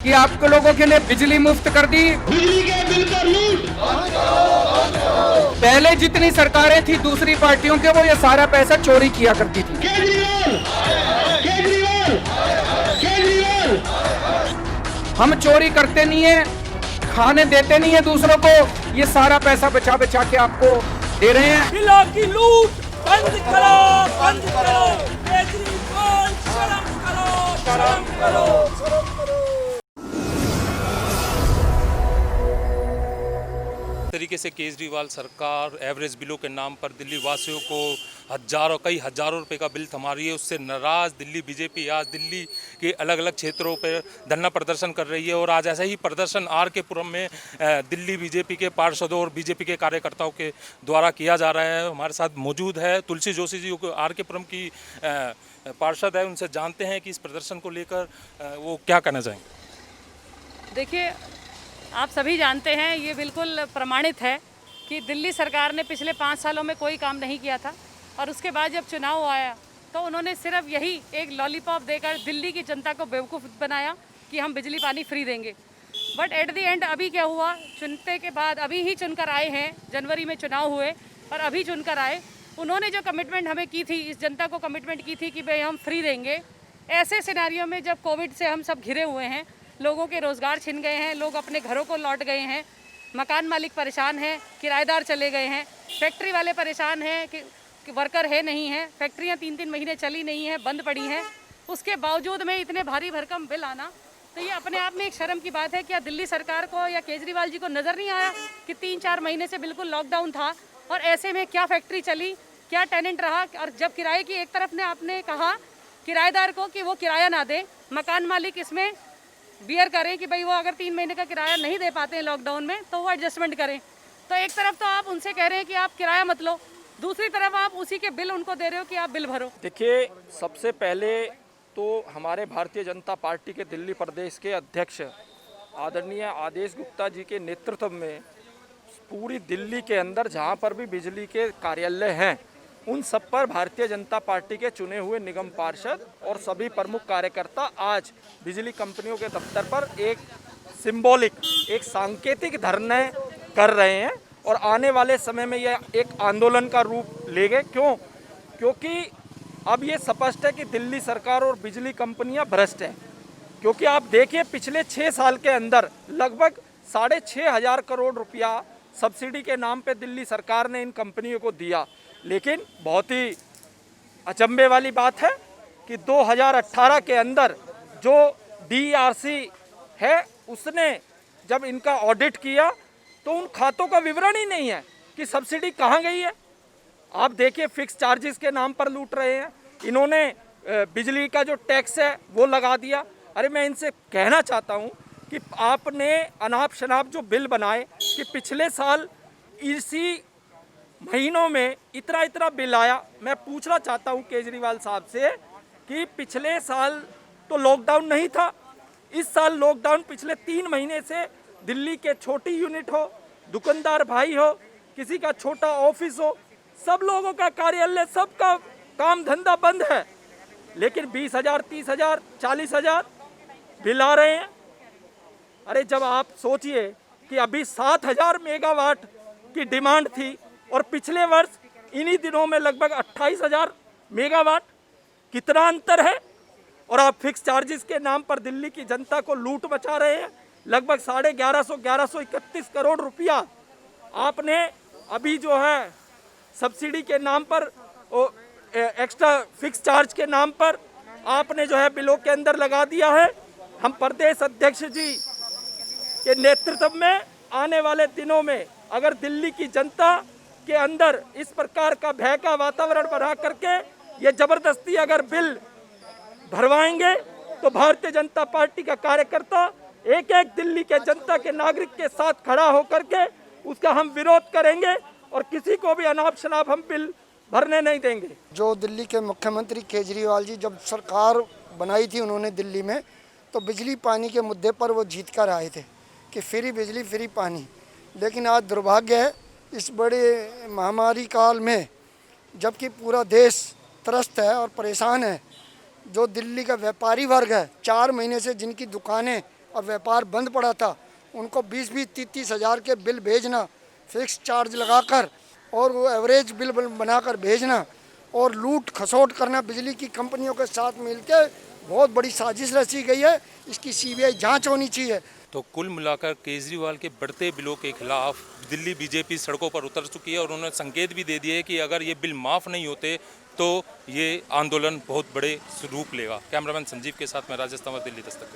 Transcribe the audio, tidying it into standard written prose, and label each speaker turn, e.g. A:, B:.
A: कि आपको लोगों के लिए बिजली मुफ्त कर दी।
B: बिजली के बिल पर लूट।
A: पहले जितनी सरकारें थी दूसरी पार्टियों के, वो ये सारा पैसा चोरी किया करती थी।
B: केजरीवाल केजरीवाल केजरीवाल
A: हम चोरी करते नहीं है, खाने देते नहीं है दूसरों को, ये सारा पैसा बचा बचा के आपको दे रहे हैं।
C: बिलों की लूट बंद करो, बंद करो। केजरीवाल शर्म करो, शर्म करो।
D: तरीके से केजरीवाल सरकार एवरेज बिलों के नाम पर दिल्ली वासियों को कई हजारों रुपए का बिल थमा रही है। उससे नाराज दिल्ली बीजेपी आज दिल्ली के अलग अलग क्षेत्रों पर धरना प्रदर्शन कर रही है और आज ऐसा ही प्रदर्शन आर के पुरम में दिल्ली बीजेपी के पार्षदों और बीजेपी के कार्यकर्ताओं के द्वारा किया जा रहा है। हमारे साथ मौजूद है तुलसी जोशी जी, आर के पुरम की पार्षद है। उनसे जानते हैं कि इस प्रदर्शन को लेकर वो क्या कहना चाहेंगे।
E: देखिए, आप सभी जानते हैं, ये बिल्कुल प्रमाणित है कि दिल्ली सरकार ने पिछले 5 सालों में कोई काम नहीं किया था और उसके बाद जब चुनाव आया तो उन्होंने सिर्फ यही एक लॉलीपॉप देकर दिल्ली की जनता को बेवकूफ़ बनाया कि हम बिजली पानी फ्री देंगे। बट एट द एंड अभी क्या हुआ, चुनते के बाद अभी ही चुनकर आए हैं, जनवरी में चुनाव हुए और अभी चुनकर आए। उन्होंने जो कमिटमेंट हमें की थी, इस जनता को कमिटमेंट की थी कि भाई हम फ्री देंगे, ऐसे सिनेरियो में जब कोविड से हम सब घिरे हुए हैं, लोगों के रोज़गार छिन गए हैं, लोग अपने घरों को लौट गए हैं, मकान मालिक परेशान हैं, किराएदार चले गए हैं, फैक्ट्री वाले परेशान हैं कि वर्कर है नहीं है, फैक्ट्रियाँ 3-3 महीने चली नहीं हैं, बंद पड़ी हैं। उसके बावजूद में इतने भारी भरकम बिल आना, तो ये अपने आप में एक शर्म की बात है। क्या दिल्ली सरकार को या केजरीवाल जी को नज़र नहीं आया कि 3-4 महीने से बिल्कुल लॉकडाउन था और ऐसे में क्या फैक्ट्री चली, क्या टेनेंट रहा। और जब किराए की एक तरफ ने आपने कहा किराएदार को कि वो किराया ना दे, मकान मालिक इसमें बियर करें कि भाई वो अगर 3 महीने का किराया नहीं दे पाते हैं लॉकडाउन में तो वो एडजस्टमेंट करें। तो एक तरफ तो आप उनसे कह रहे हैं कि आप किराया मत लो, दूसरी तरफ आप उसी के बिल उनको दे रहे हो कि आप बिल भरो।
F: देखिए, सबसे पहले तो हमारे भारतीय जनता पार्टी के दिल्ली प्रदेश के अध्यक्ष आदरणीय आदेश गुप्ता जी के नेतृत्व में पूरी दिल्ली के अंदर जहां पर भी बिजली के कार्यालय हैं, उन सब पर भारतीय जनता पार्टी के चुने हुए निगम पार्षद और सभी प्रमुख कार्यकर्ता आज बिजली कंपनियों के दफ्तर पर एक सिंबॉलिक, एक सांकेतिक धरना कर रहे हैं और आने वाले समय में यह एक आंदोलन का रूप लेंगे। क्योंकि अब ये स्पष्ट है कि दिल्ली सरकार और बिजली कंपनियां भ्रष्ट हैं। क्योंकि आप देखिए, पिछले 6 साल के अंदर लगभग 6,500 करोड़ रुपया सब्सिडी के नाम पे दिल्ली सरकार ने इन कंपनियों को दिया। लेकिन बहुत ही अचंभे वाली बात है कि 2018 के अंदर जो DERC है, उसने जब इनका ऑडिट किया तो उन खातों का विवरण ही नहीं है कि सब्सिडी कहाँ गई है। आप देखिए, फिक्स चार्जेस के नाम पर लूट रहे हैं। इन्होंने बिजली का जो टैक्स है वो लगा दिया। अरे मैं इनसे कहना चाहता हूँ कि आपने अनाप शनाप जो बिल बनाए कि पिछले साल इसी महीनों में इतना बिल आया। मैं पूछना चाहता हूं केजरीवाल साहब से कि पिछले साल तो लॉकडाउन नहीं था, इस साल लॉकडाउन पिछले 3 महीने से दिल्ली के छोटी यूनिट हो, दुकानदार भाई हो, किसी का छोटा ऑफिस हो, सब लोगों का कार्यालय, सबका काम धंधा बंद है, लेकिन 20,000, 30,000, 40,000 बिल आ रहे हैं। अरे जब आप सोचिए कि अभी 7,000 मेगावाट की डिमांड थी और पिछले वर्ष इन्हीं दिनों में लगभग 28,000 मेगावाट, कितना अंतर है। और आप फिक्स चार्जेस के नाम पर दिल्ली की जनता को लूट मचा रहे हैं। लगभग 1131 करोड़ रुपया आपने अभी जो है सब्सिडी के नाम पर, एक्स्ट्रा फिक्स चार्ज के नाम पर आपने जो है बिलों के अंदर लगा दिया है। हम प्रदेश अध्यक्ष जी के नेतृत्व में आने वाले दिनों में अगर दिल्ली की जनता के अंदर इस प्रकार का भय का वातावरण बना करके ये जबरदस्ती अगर बिल भरवाएंगे तो भारतीय जनता पार्टी का कार्यकर्ता एक दिल्ली के जनता के नागरिक के साथ खड़ा होकर के उसका हम विरोध करेंगे और किसी को भी अनाप शनाप हम बिल भरने नहीं देंगे।
G: जो दिल्ली के मुख्यमंत्री केजरीवाल जी जब सरकार बनाई थी उन्होंने दिल्ली में, तो बिजली पानी के मुद्दे पर वो जीत कर आए थे कि फ्री बिजली फ्री पानी। लेकिन आज दुर्भाग्य है, इस बड़े महामारी काल में जबकि पूरा देश त्रस्त है और परेशान है, जो दिल्ली का व्यापारी वर्ग है, 4 महीने से जिनकी दुकानें और व्यापार बंद पड़ा था, उनको 20-20, 30-30 हज़ार के बिल भेजना, फिक्स चार्ज लगाकर और वो एवरेज बिल बनाकर भेजना और लूट खसोट करना बिजली की कंपनियों के साथ मिलकर बहुत बड़ी साजिश रची गई है। इसकी सीबीआई जांच होनी चाहिए।
D: तो कुल मिलाकर केजरीवाल के बढ़ते बिलों के खिलाफ दिल्ली बीजेपी सड़कों पर उतर चुकी है और उन्होंने संकेत भी दे दिए है कि अगर ये बिल माफ़ नहीं होते तो ये आंदोलन बहुत बड़े रूप लेगा। कैमरामैन संजीव के साथ मैं राजेश तंवर, दिल्ली दस्तक।